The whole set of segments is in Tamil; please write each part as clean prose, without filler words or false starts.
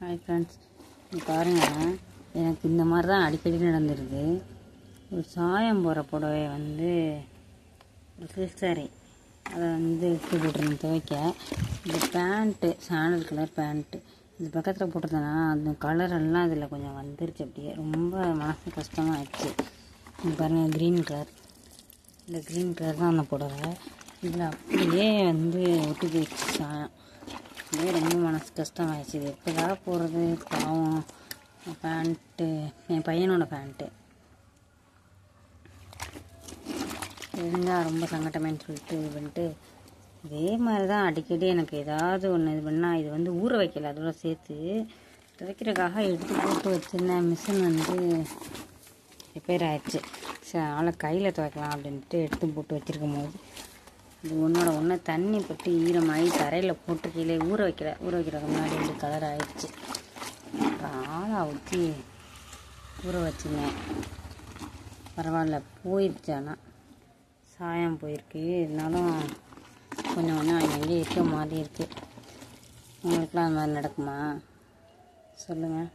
ஹாய் ஃப்ரெண்ட்ஸ், இது பாருங்கள், எனக்கு இந்த மாதிரி தான் அடிக்கடி நடந்துருது. ஒரு சாயம் போகிற புடவை வந்து ஒரு சில்க் சாரி அதை வந்து எடுத்து போட்டுருந்தேன் துவைக்க. இந்த பேண்ட்டு சாண்டல் கலர் பேண்ட்டு இது பக்கத்தில் போட்டிருந்தேன்னா அந்த கலரெல்லாம் அதில் கொஞ்சம் வந்துருச்சு. அப்படியே ரொம்ப மனசு கஷ்டமாக ஆயிடுச்சு. இது பாருங்கள், க்ரீன் கலர், இந்த க்ரீன் கலர் தான் அந்த புடவை. இதில் அப்படியே வந்து ஒட்டி போயிடுச்சு சாயம். அப்படியே ரொம்ப மனசு கஷ்டமாயிடுச்சு. இது எப்போதாக போகிறது பாவம். பேண்ட்டு என் பையனோட பேண்ட்டு இருந்தால் ரொம்ப சங்கட்டமேன்னு சொல்லிட்டு இது பண்ணிட்டு இதே மாதிரி தான் அடிக்கடி எனக்கு ஏதாவது ஒன்று இது பண்ணால் இது வந்து ஊற வைக்கல, அதோட சேர்த்து துவைக்கிறதுக்காக எடுத்து போட்டு வச்சுருந்தேன். மிஷின் வந்து ரிப்பேர் ஆகிடுச்சு. சரி, அதனால் கையில் துவைக்கலாம் அப்படின்ட்டு எடுத்து போட்டு வச்சுருக்கும் போது இது ஒன்று தண்ணி பட்டு ஈரமாகி தரையில் போட்டு கீழே ஊற வைக்கிறதுக்கு முன்னாடி வந்து கலர் ஆகிடுச்சு. ஆளை ஊற்றி ஊற வச்சுருந்தேன். பரவாயில்ல, போயிடுச்சு. ஆனால் சாயம் போயிருக்கு. இருந்தாலும் கொஞ்சம் அங்கங்கே இருக்க மாதிரி இருக்குது. உங்களுக்குலாம் அந்த மாதிரி நடக்குமா சொல்லுங்கள்.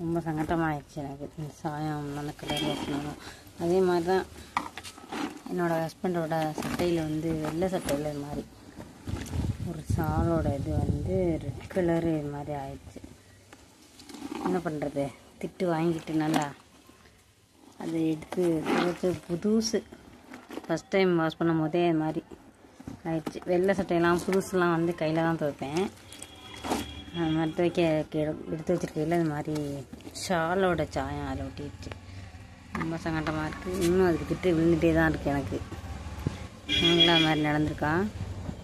ரொம்ப சங்கட்டமாகிடுச்சு எனக்கு. இந்த சாயம் அந்த கலர் வைக்கணும். அதே மாதிரி தான் என்னோடய ஹஸ்பண்டோட சட்டையில் வந்து வெள்ளை சட்டையில் இது மாதிரி ஒரு ஷாலோட இது வந்து ரெட் கலரு இது மாதிரி ஆயிடுச்சு. என்ன பண்ணுறது, திட்டு வாங்கிட்டு நல்லா அதை எடுத்து துவைச்சி புதுசு ஃபஸ்ட் டைம் வாஷ் பண்ணும் போதே இது மாதிரி ஆயிடுச்சு. வெள்ளை சட்டையெல்லாம் புதுசுலாம் வந்து கையில் தான் துவைப்பேன். அது மாதிரி துவைக்க எடுத்து வச்சுருக்கையில் இது மாதிரி ஷாலோட சாயம் அதில் ஒட்டிடுச்சு. ரொம்ப சங்கட்டமாக இருக்குது. இன்னும் அதுக்கு திட்டு விழுந்துகிட்டே தான் இருக்குது எனக்கு. நீங்களும் அது மாதிரி நடந்திருக்கா?